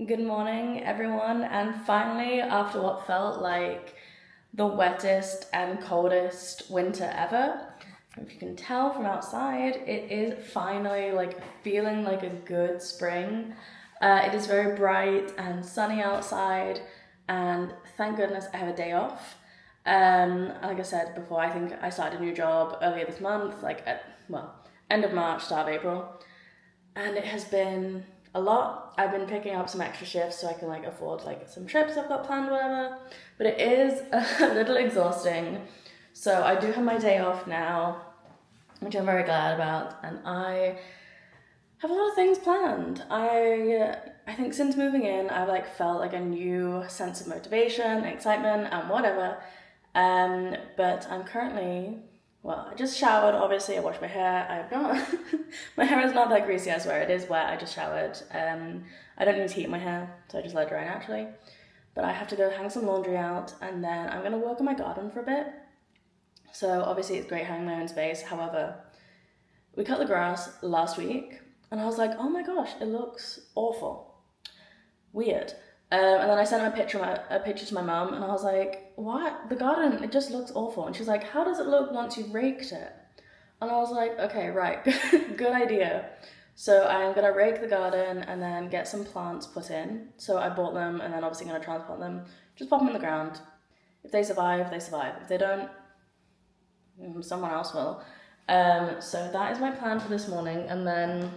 Good morning, everyone, and finally, after what felt like the wettest and coldest winter ever, if you can tell from outside, it is finally like feeling like a good spring. It is very bright and sunny outside, and thank goodness I have a day off. Like I said before, I think I started a new job earlier this month, end of March, start of April, and it has been a lot. I've been picking up some extra shifts so I can afford some trips I've got planned, whatever. But it is a little exhausting. So I do have my day off now, which I'm very glad about, and I have a lot of things planned. I think since moving in, I've felt like a new sense of motivation, excitement, and whatever. But I'm currently, I just showered, obviously. I washed my hair. I've not, my hair is not that greasy, I swear. It is wet. I just showered. I don't need to heat my hair, so I just let it dry naturally. But I have to go hang some laundry out, and then I'm gonna work on my garden for a bit. So obviously it's great having my own space. However, we cut the grass last week, and I was like, oh my gosh, it looks awful. Weird. And then I sent a picture to my mum, and I was like, what? The garden, it just looks awful. And she's like, how does it look once you've raked it? And I was like, okay, right, good idea. So I'm gonna rake the garden and then get some plants put in. So I bought them, and then obviously gonna transplant them. Just pop them in the ground. If they survive, they survive. If they don't, someone else will. So that is my plan for this morning, and then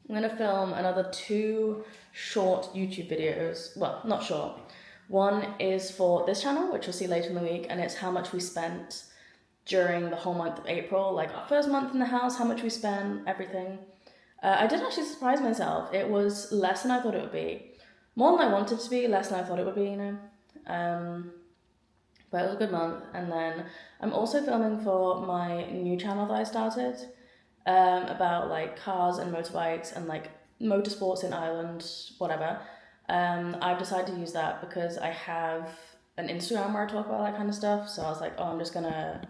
I'm gonna film another 2 short YouTube videos. Well, not short. One is for this channel, which you'll see later in the week, and it's how much we spent during the whole month of April, like our first month in the house, how much we spent, everything. I did actually surprise myself. It was less than I thought it would be. More than I wanted to be, less than I thought it would be, But it was a good month. And then I'm also filming for my new channel that I started, about cars and motorbikes and motorsports in Ireland, whatever. I've decided to use that because I have an Instagram where I talk about that kind of stuff. So I was like, oh, I'm just gonna,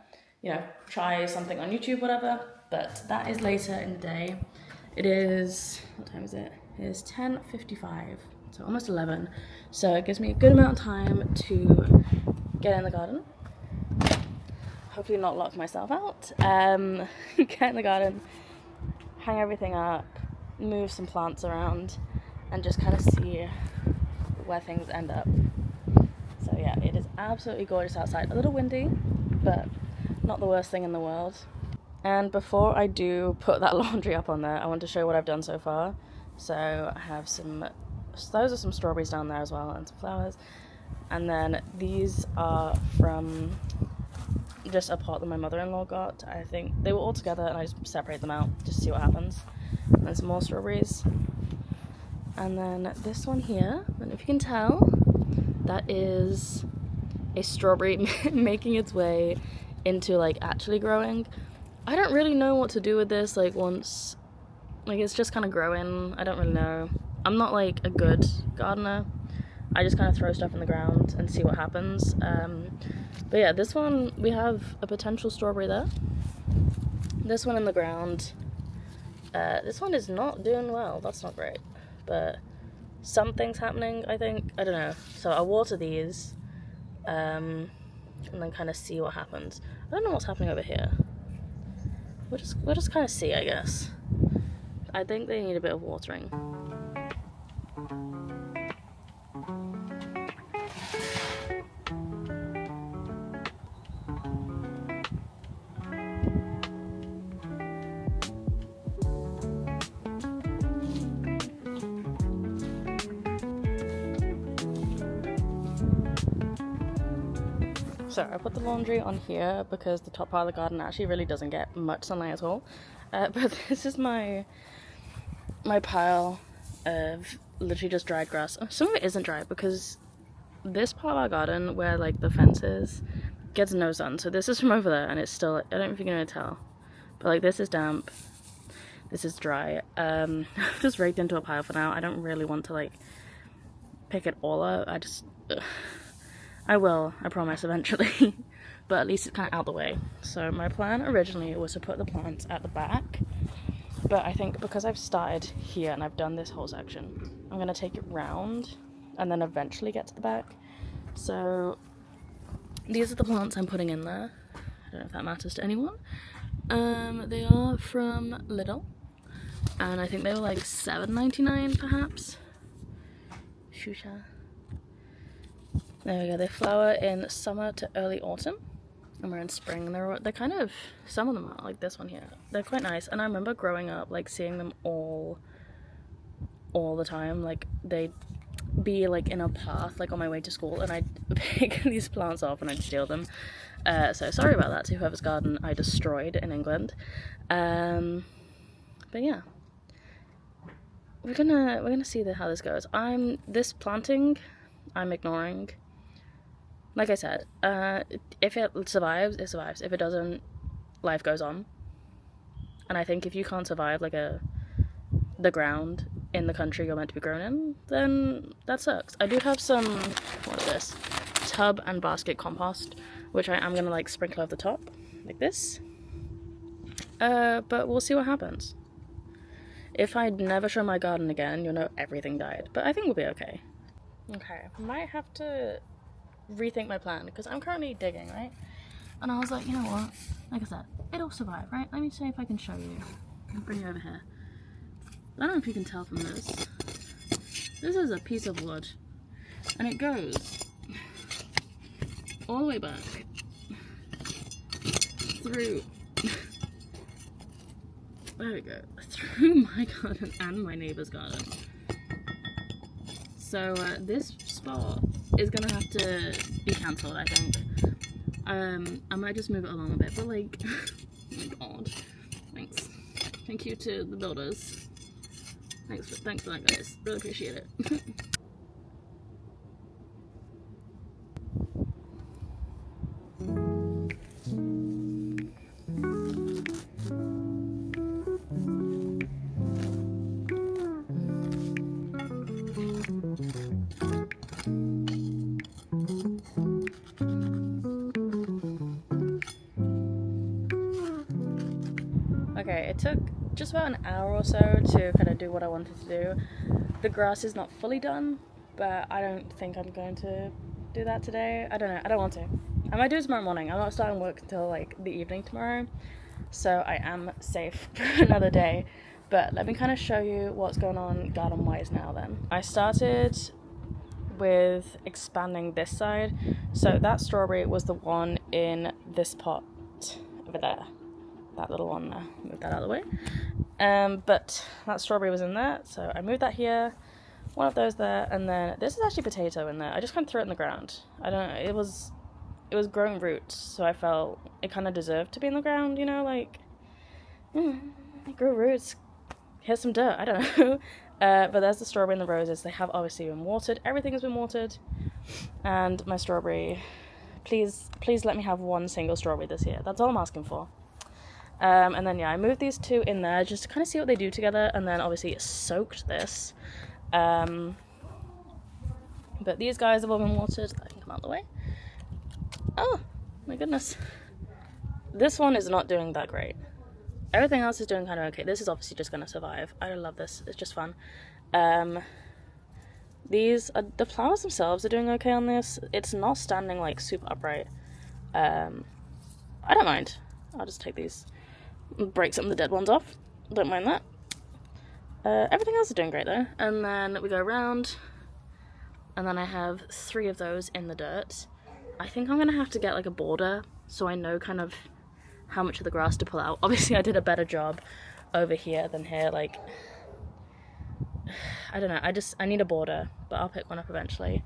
try something on YouTube, whatever. But that is later in the day. It is, what time is it? It is 10:55, so almost 11. So it gives me a good amount of time to get in the garden. Hopefully not lock myself out. Get in the garden, hang everything up, move some plants around, and just kind of see where things end up. So yeah, it is absolutely gorgeous outside. A little windy, but not the worst thing in the world. And before I do put that laundry up on there, I want to show what I've done so far. So I have those are some strawberries down there as well, and some flowers. And then these are from just a pot that my mother-in-law got. I think they were all together, and I just separate them out just to see what happens. And then some more strawberries. And then this one here, I don't know if you can tell, that is a strawberry making its way into actually growing. I don't really know what to do with this once it's just kind of growing. I don't really know. I'm not a good gardener. I just kind of throw stuff in the ground and see what happens. But yeah, this one, we have a potential strawberry there. This one in the ground. This one is not doing well. That's not great. But something's happening, I think. I don't know. So I'll water these and then kind of see what happens. I don't know what's happening over here. We'll just kind of see, I guess. I think they need a bit of watering. So I put the laundry on here because the top part of the garden actually really doesn't get much sunlight at all. But this is my pile of literally just dried grass. Some of it isn't dry because this part of our garden where the fence is gets no sun. So this is from over there, and it's still, I don't know if you're gonna tell, but this is damp, this is dry. I've just raked into a pile for now. I don't really want to pick it all up. I will, I promise, eventually. But at least it's kind of out the way. So my plan originally was to put the plants at the back, but I think because I've started here and I've done this whole section, I'm gonna take it round and then eventually get to the back. So these are the plants I'm putting in there. I don't know if that matters to anyone. They are from Lidl, and I think they were like $7.99 perhaps. Shusha. There we go. They flower in summer to early autumn, and we're in spring. They're kind of, some of them are like this one here. They're quite nice, and I remember growing up like seeing them all the time. Like they'd be like in a path like on my way to school, and I'd pick these plants off and I'd steal them. So sorry about that to whoever's garden I destroyed in England. But yeah, we're gonna see how this goes. This planting I'm ignoring. Like I said, if it survives, it survives. If it doesn't, life goes on. And I think if you can't survive like the ground in the country you're meant to be grown in, then that sucks. I do have some, what is this? Tub and basket compost, which I am gonna like sprinkle over the top, like this. But we'll see what happens. If I never show my garden again, you'll know everything died. But I think we'll be okay. Okay, might have to rethink my plan, because I'm currently digging, right? And I was like, you know what? Like I said, it'll survive, right? Let me see if I can show you. I'll bring you over here. I don't know if you can tell from this. This is a piece of wood, and it goes all the way back through. There we go. Through my garden and my neighbour's garden. So this spot is gonna have to be cancelled, I think. I might just move it along a bit, but like, oh my god, thanks. Thank you to the builders. Thanks for that, guys. Really appreciate it. Okay, it took just about an hour or so to kind of do what I wanted to do. The grass is not fully done, but I don't think I'm going to do that today. I don't know, I don't want to. I might do it tomorrow morning. I'm not starting work until like the evening tomorrow, so I am safe for another day. But let me kind of show you what's going on garden-wise now then. I started with expanding this side. So that strawberry was the one in this pot over there. That little one there. Move that out of the way. But that strawberry was in there, so I moved that here, one of those there, and then this is actually potato in there. I just kind of threw it in the ground. I don't know, it was growing roots, so I felt it kind of deserved to be in the ground, you know, like, it grew roots, here's some dirt, I don't know. But there's the strawberry and the roses. They have obviously been watered. Everything has been watered. And my strawberry, please let me have one single strawberry this year. That's all I'm asking for. And then yeah, I moved these two in there just to kind of see what they do together, and then obviously soaked this. But these guys have all been watered. I can come out of the way. Oh my goodness. This one is not doing that great. Everything else is doing kind of okay. This is obviously just going to survive. I love this. It's just fun. These are, the flowers themselves are doing okay on this. It's not standing like super upright. I don't mind. I'll just take these and break some of the dead ones off. Don't mind that. Everything else is doing great though. And then we go around, and then I have 3 of those in the dirt. I think I'm going to have to get like a border so I know kind of how much of the grass to pull out. Obviously I did a better job over here than here, like, I don't know, I need a border, but I'll pick one up eventually.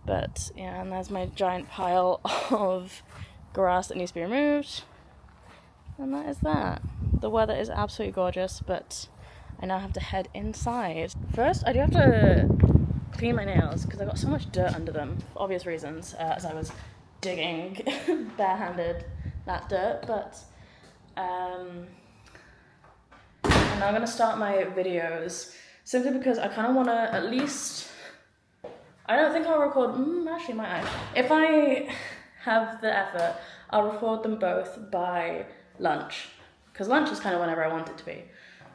But yeah, and there's my giant pile of grass that needs to be removed, and that is that. The weather is absolutely gorgeous, but I now have to head inside. First, I do have to clean my nails because I got so much dirt under them for obvious reasons, as I was digging barehanded that dirt. But I'm now going to start my videos simply because I kind of want to at least, I don't think I'll record, actually might I? If I have the effort, I'll record them both by lunch, because lunch is kind of whenever I want it to be.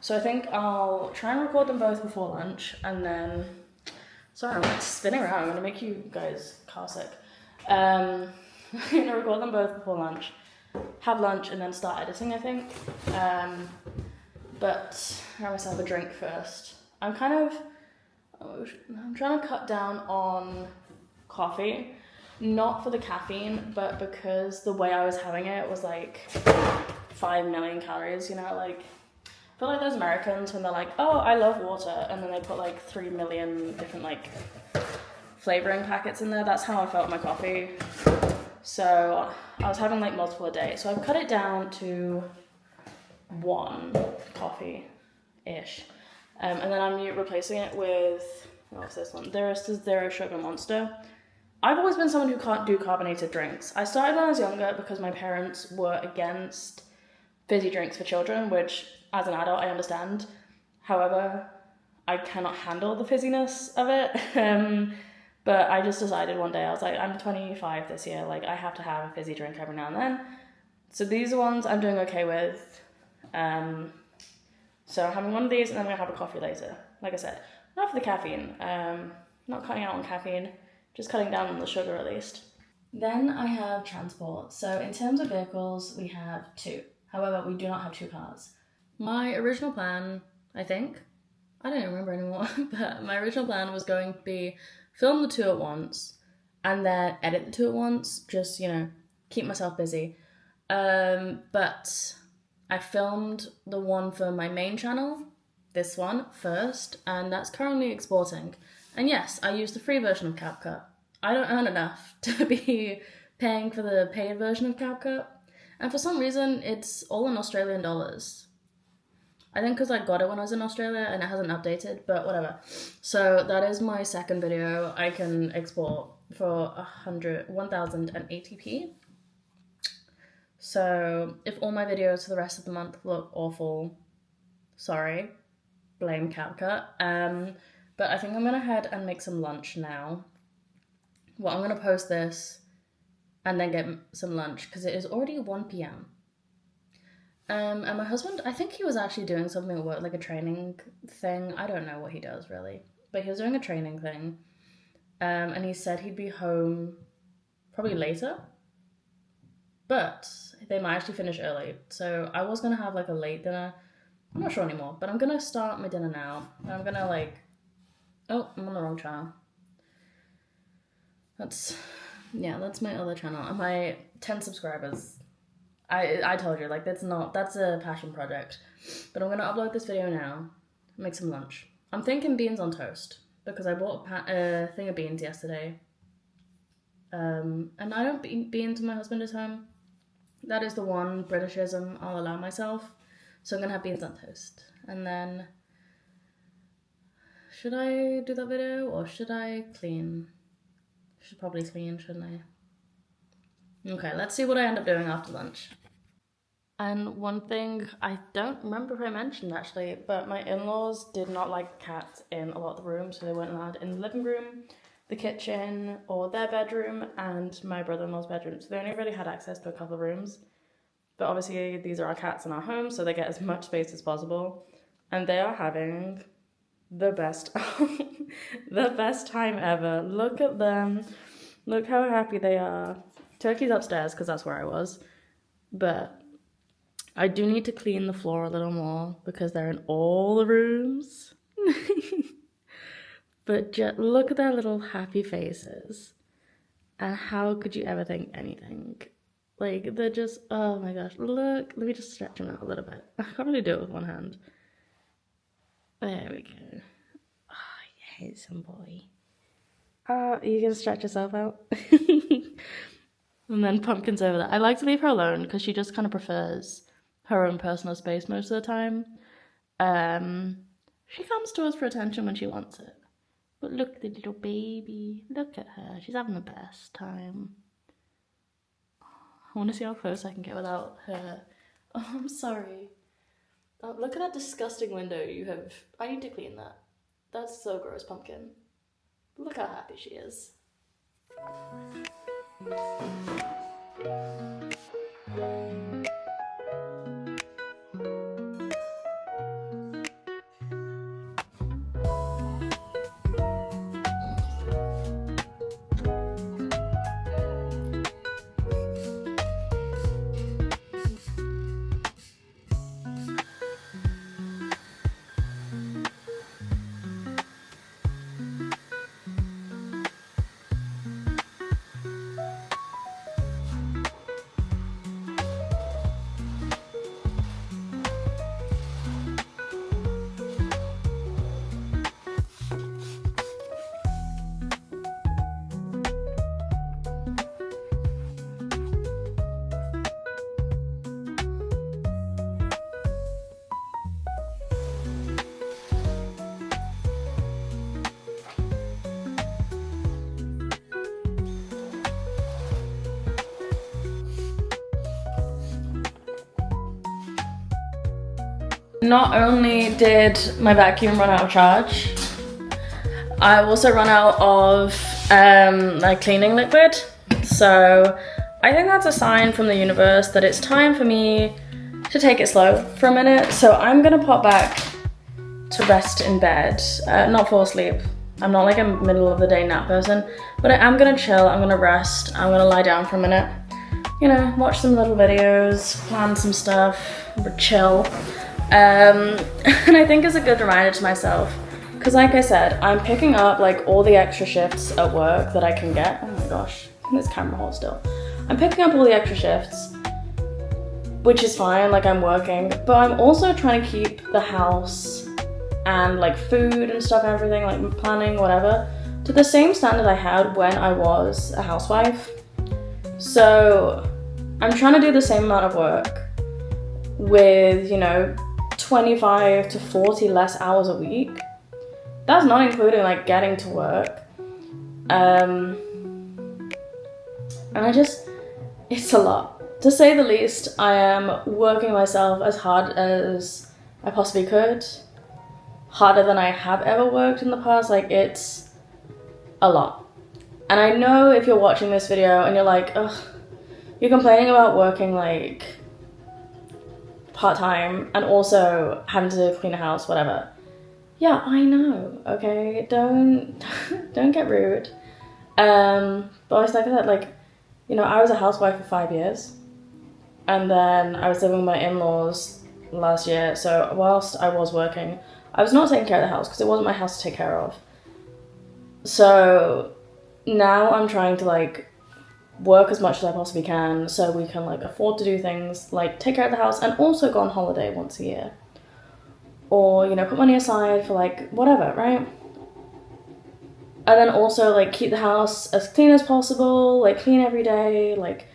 So I think I'll try and record them both before lunch, and then, sorry, I'm like spinning around. I'm gonna make you guys car sick. I'm gonna record them both before lunch, have lunch, and then start editing, I think. But have myself a drink first. I'm trying to cut down on coffee, not for the caffeine, but because the way I was having it was like 5 million calories, you know, like, I feel like those Americans when they're like, oh, I love water, and then they put like 3 million different like flavoring packets in there. That's how I felt with my coffee. So I was having like multiple a day. So I've cut it down to 1 coffee-ish. And then I'm replacing it with, what's this one? This is Zero Sugar Monster. I've always been someone who can't do carbonated drinks. I started when I was younger because my parents were against fizzy drinks for children, which as an adult I understand. However, I cannot handle the fizziness of it. But I just decided one day, I was like, I'm 25 this year, like I have to have a fizzy drink every now and then. So these are ones I'm doing okay with. So I'm having one of these and then I'm gonna have a coffee later. Like I said, not for the caffeine. Not cutting out on caffeine, just cutting down on the sugar at least. Then I have transport. So in terms of vehicles, we have 2. However, we do not have 2 cars. My original plan, I think, I don't even remember anymore, but my original plan was going to be film the 2 at once and then edit the 2 at once, just, you know, keep myself busy. But I filmed the one for my main channel, this one, first, and that's currently exporting. And yes, I use the free version of CapCut. I don't earn enough to be paying for the paid version of CapCut. And for some reason, it's all in Australian dollars. I think because I got it when I was in Australia and it hasn't updated, but whatever. So that is my second video. I can export for 1080p. So if all my videos for the rest of the month look awful, sorry, blame CapCut. But I think I'm gonna head and make some lunch now. Well, I'm gonna post this and then get some lunch because it is already 1 p.m. And my husband, I think he was actually doing something at work, like a training thing. I don't know what he does really, but he was doing a training thing. And he said he'd be home probably later, but they might actually finish early. So I was gonna have like a late dinner. I'm not sure anymore, but I'm gonna start my dinner now. And I'm gonna like, oh, I'm on the wrong channel. That's my other channel. And my 10 subscribers. I told you, like, that's a passion project. But I'm going to upload this video now, make some lunch. I'm thinking beans on toast, because I bought a thing of beans yesterday. And I don't eat beans when my husband is home. That is the one Britishism I'll allow myself. So I'm going to have beans on toast. And then, should I do that video, or should I clean? I should probably clean, shouldn't I? Okay, let's see what I end up doing after lunch. And one thing I don't remember if I mentioned actually, but my in-laws did not like cats in a lot of the rooms, so they weren't allowed in the living room, the kitchen, or their bedroom, and my brother-in-law's bedroom. So they only really had access to a couple of rooms. But obviously these are our cats in our home, so they get as much space as possible. And they are having the best, the best time ever. Look at them. Look how happy they are. Turkey's upstairs because that's where I was, but I do need to clean the floor a little more because they're in all the rooms. But just look at their little happy faces, and how could you ever think anything? Like, they're just, oh my gosh, look, let me just stretch them out a little bit. I can't really do it with one hand. There we go. Oh, you handsome boy. Are you gonna stretch yourself out? And then Pumpkin's over there. I like to leave her alone because she just kind of prefers her own personal space most of the time. She comes to us for attention when she wants it. But look at the little baby. Look at her. She's having the best time. I want to see how close I can get without her. Oh, I'm sorry. Oh, look at that disgusting window you have. I need to clean that. That's so gross, Pumpkin. Look how happy she is. not only did my vacuum run out of charge, I also run out of like cleaning liquid. So I think that's a sign from the universe that it's time for me to take it slow for a minute. So I'm gonna pop back to rest in bed, not fall asleep. I'm not like a middle of the day nap person, but I am gonna chill, I'm gonna rest, I'm gonna lie down for a minute, you know, watch some little videos, plan some stuff, chill. And I think it's a good reminder to myself, because like I said, I'm picking up like all the extra shifts at work that I can get. Oh my gosh, this camera hold still. I'm picking up all the extra shifts, which is fine, like I'm working, but I'm also trying to keep the house and like food and stuff and everything, like planning, whatever, to the same standard I had when I was a housewife. So I'm trying to do the same amount of work with, you know, 25 to 40 less hours a week. That's not including like getting to work. And it's a lot. To say the least, I am working myself as hard as I possibly could. Harder than I have ever worked in the past. Like, it's a lot. And I know if you're watching this video and you're like, ugh, you're complaining about working like part-time and also having to clean a house, whatever. Yeah, I know, okay? Don't get rude. But I was like that, like, you know, I was a housewife for 5 years. And then I was living with my in-laws last year. So whilst I was working, I was not taking care of the house because it wasn't my house to take care of. So now I'm trying to like work as much as I possibly can so we can like afford to do things like take care of the house and also go on holiday once a year. Or, you know, put money aside for like whatever, right? And then also like keep the house as clean as possible, like clean every day, like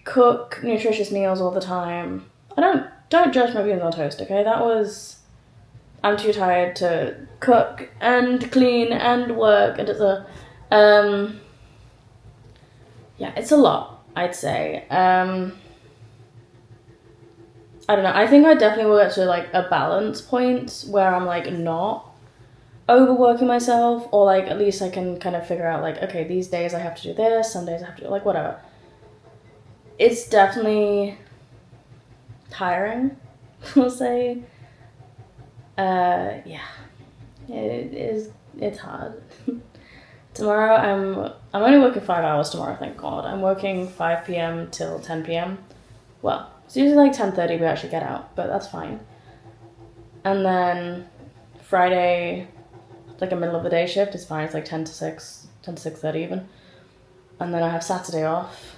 cook nutritious meals all the time. Don't judge my beans on toast, okay? I'm too tired to cook and clean and work, and yeah, it's a lot, I'd say. I don't know, I think I definitely will get to like a balance point where I'm like not overworking myself, or like at least I can kind of figure out like, okay, these days I have to do this, some days I have to do like whatever. It's definitely tiring, we'll say. Yeah, it's hard. Tomorrow I'm only working 5 hours tomorrow, thank God. I'm working 5 p.m. till 10 p.m. Well, it's usually like 10:30 we actually get out, but that's fine. And then Friday, like a middle of the day shift, is fine. It's like 10 to 6:30 even. And then I have Saturday off.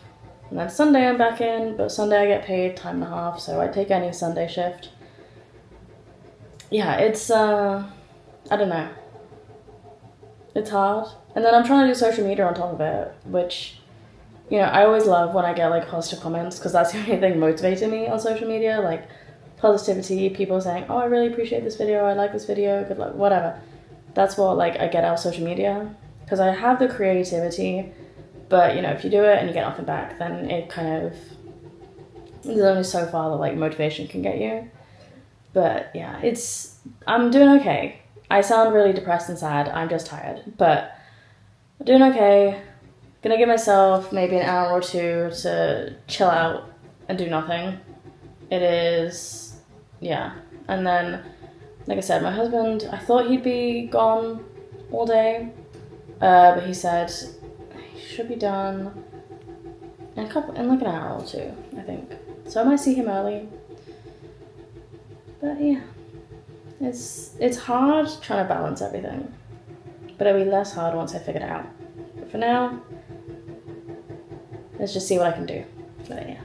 And then Sunday I'm back in, but Sunday I get paid time and a half, so I take any Sunday shift. Yeah, it's, I don't know. It's hard. And then I'm trying to do social media on top of it, which, you know, I always love when I get like positive comments, because that's the only thing motivating me on social media, like positivity, people saying, oh, I really appreciate this video, I like this video, good luck, whatever. That's what like I get out of social media, because I have the creativity, but you know, if you do it and you get nothing back, then it kind of, there's only so far that like motivation can get you. But yeah, I'm doing okay. I sound really depressed and sad, I'm just tired, but I'm doing okay. Gonna give myself maybe an hour or two to chill out and do nothing. It is, yeah. And then, like I said, my husband, I thought he'd be gone all day, but he said he should be done in like an hour or two, I think. So I might see him early. But yeah, it's hard trying to balance everything, but it'll be less hard once I figure it out. But for now, let's just see what I can do. But yeah.